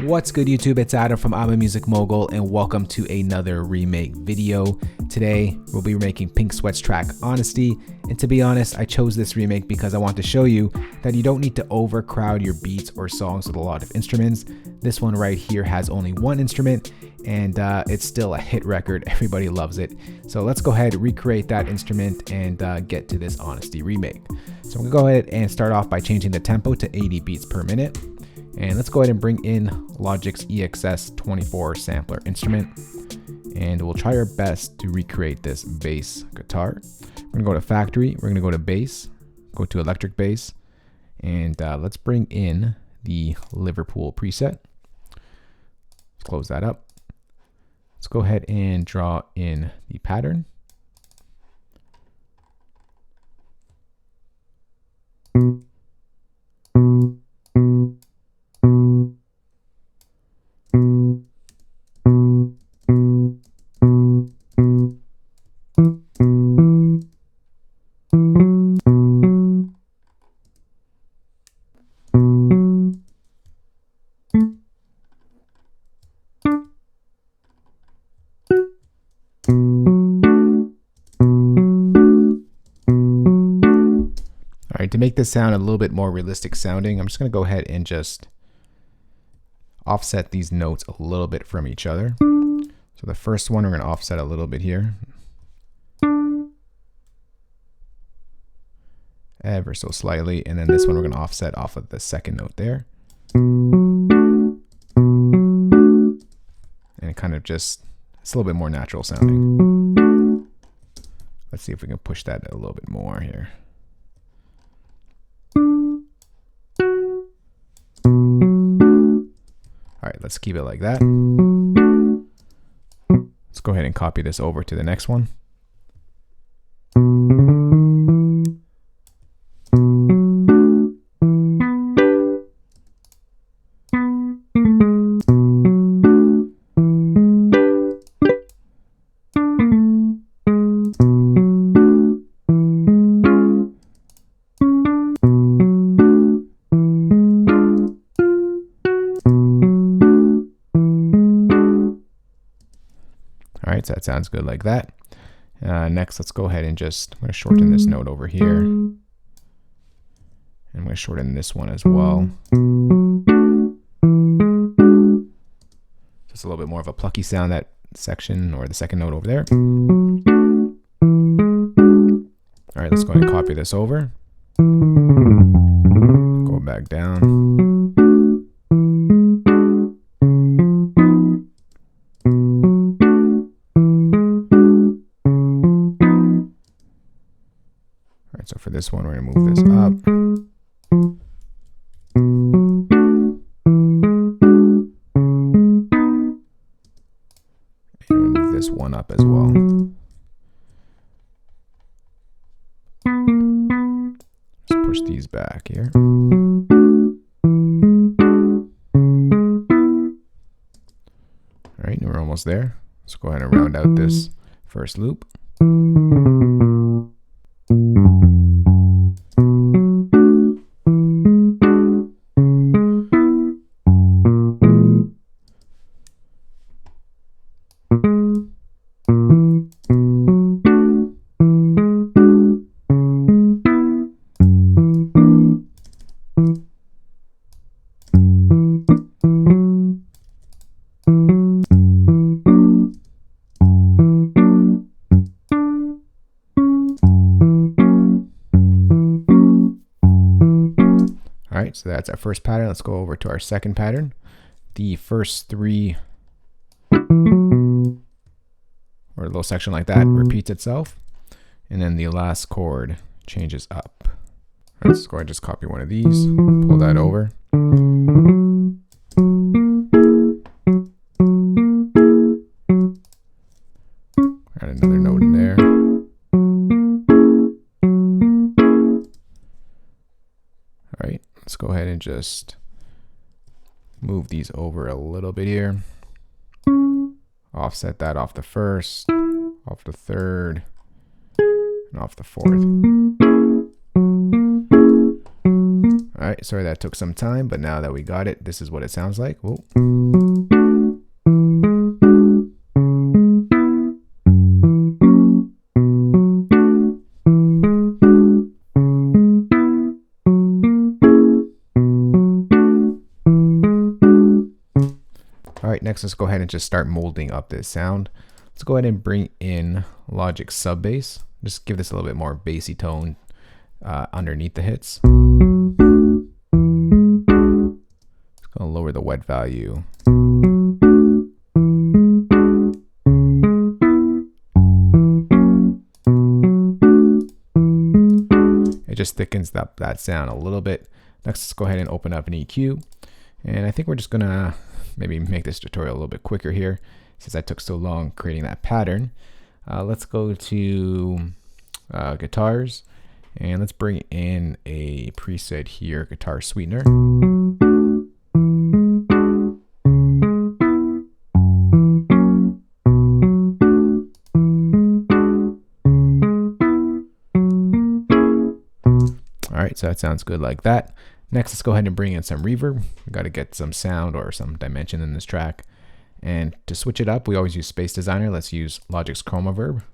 What's good, YouTube? It's Adam from I'm a Music Mogul, and welcome to another remake video. Today, we'll be remaking Pink Sweat's track, Honesty. And to be honest, I chose this remake because I want to show you that you don't need to overcrowd your beats or songs with a lot of instruments. This one right here has only one instrument, and it's still a hit record. Everybody loves it. So let's go ahead, recreate that instrument, and get to this Honesty remake. So I'm gonna go ahead and start off by changing the tempo to 80 beats per minute. And let's go ahead and bring in Logic's EXS24 sampler instrument. And we'll try our best to recreate this bass guitar. We're gonna go to factory, we're gonna go to bass, go to electric bass, and let's bring in the Liverpool preset. Let's close that up. Let's go ahead and draw in the pattern. All right, to make this sound a little bit more realistic sounding, I'm just going to go ahead and just offset these notes a little bit from each other. So the first one, we're going to offset a little bit here. Ever so slightly. And then this one, we're going to offset off of the second note there. And it kind of just, it's a little bit more natural sounding. Let's see if we can push that a little bit more here. All right, let's keep it like that. Let's go ahead and copy this over to the next one. All right, so that sounds good like that. Next, let's go ahead and just, I'm going to shorten this note over here. And I'm going to shorten this one as well. Just a little bit more of a plucky sound, that section or the second note over there. All right, let's go ahead and copy this over. Go back down. So for this one, we're going to move this up. And move this one up as well. Just push these back here. All right, we're almost there. Let's go ahead and round out this first loop. All right, so that's our first pattern. Let's go over to our second pattern. The first three, or a little section like that, repeats itself. And then the last chord changes up. All right, let's go ahead and just copy one of these, pull that over. Add another note in there. All right, let's go ahead and just move these over a little bit here. Offset that off the first, off the third, and off the fourth. right, sorry that took some time, but now that we got it, this is what it sounds like. Whoa. All right, next let's go ahead and just start molding up this sound. Let's go ahead and bring in Logic sub bass. Just give this a little bit more bassy tone underneath the hits. It's gonna lower the wet value. It just thickens up that sound a little bit. Next, let's go ahead and open up an EQ. And I think we're just gonna maybe make this tutorial a little bit quicker here since I took so long creating that pattern. Let's go to guitars and let's bring in a preset here, guitar sweetener. All right, so that sounds good like that. Next, let's go ahead and bring in some reverb. We got to get some sound or some dimension in this track. And to switch it up, we always use Space Designer. Let's use Logic's Chroma Verb.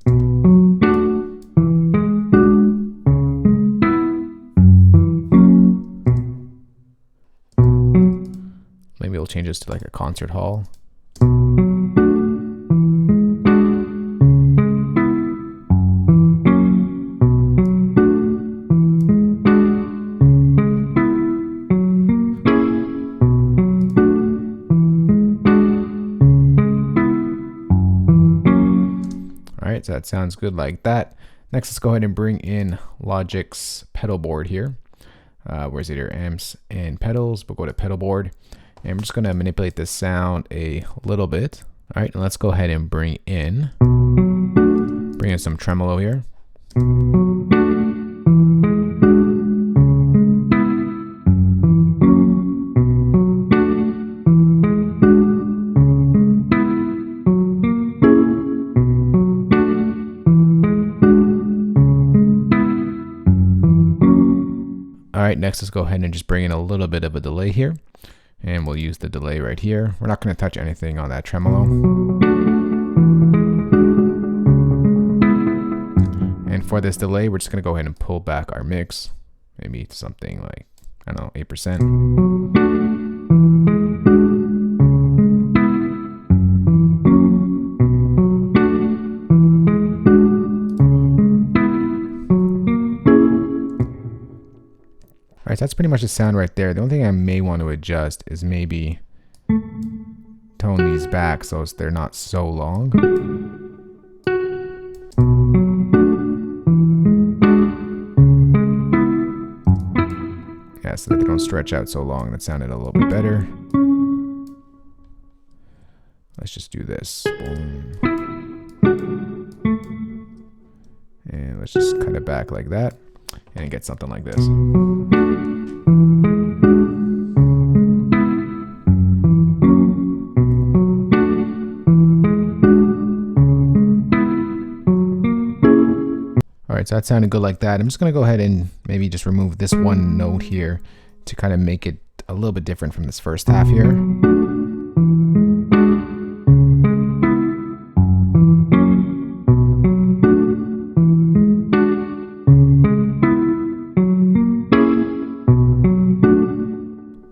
Maybe we'll change this to like a concert hall. So that sounds good like that. Next, let's go ahead and bring in Logic's pedal board here. Where's it here? Amps and pedals. We'll go to pedal board. And we're just going to manipulate this sound a little bit. All right, and let's go ahead and bring in some tremolo here. All right, next let's go ahead and just bring in a little bit of a delay here. And we'll use the delay right here. We're not going to touch anything on that tremolo. And for this delay, we're just going to go ahead and pull back our mix. Maybe to something like, I don't know, 8%. All right, so that's pretty much the sound right there. The only thing I may want to adjust is maybe tone these back so they're not so long. Yeah, so that they don't stretch out so long. That sounded a little bit better. Let's just do this. Boom. And let's just cut it back like that and get something like this. All right, so that sounded good like that. I'm just gonna go ahead and maybe just remove this one note here to kind of make it a little bit different from this first half here.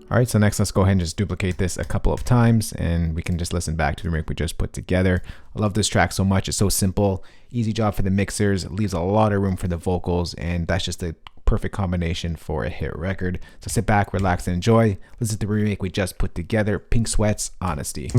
All right, so next let's go ahead and just duplicate this a couple of times and we can just listen back to the remake we just put together. I love this track so much. It's so simple, easy job for the mixers, it leaves a lot of room for the vocals, and that's just a perfect combination for a hit record. So sit back, relax, and enjoy. Listen to the remake we just put together, Pink Sweat's Honesty.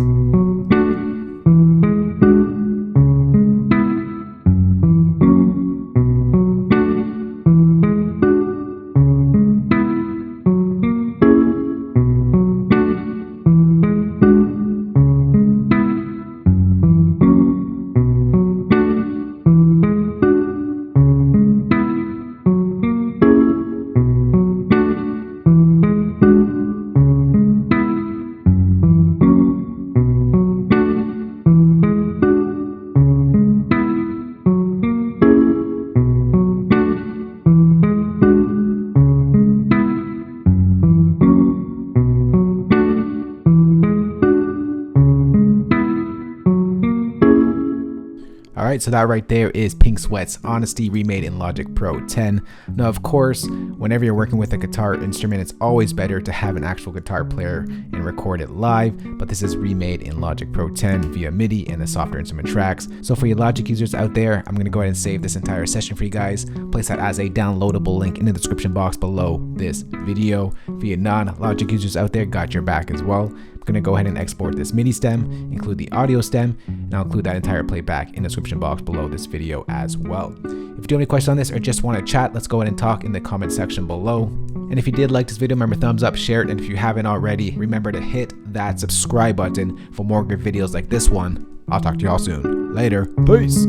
Alright, so that right there is Pink Sweat's Honesty remade in Logic Pro 10. Now of course, whenever you're working with a guitar instrument, it's always better to have an actual guitar player and record it live, but this is remade in Logic Pro 10 via MIDI and the software instrument tracks. So for you Logic users out there, I'm going to go ahead and save this entire session for you guys, place that as a downloadable link in the description box below this video. For you non-Logic users out there, got your back as well. I'm going to go ahead and export this MIDI stem, include the audio stem, and I'll include that entire playback in the description box below this video as well. If you do have any questions on this or just want to chat, let's go ahead and talk in the comment section below. And if you did like this video, remember thumbs up, share it, and if you haven't already, remember to hit that subscribe button for more good videos like this one. I'll talk to y'all soon. Later. Peace.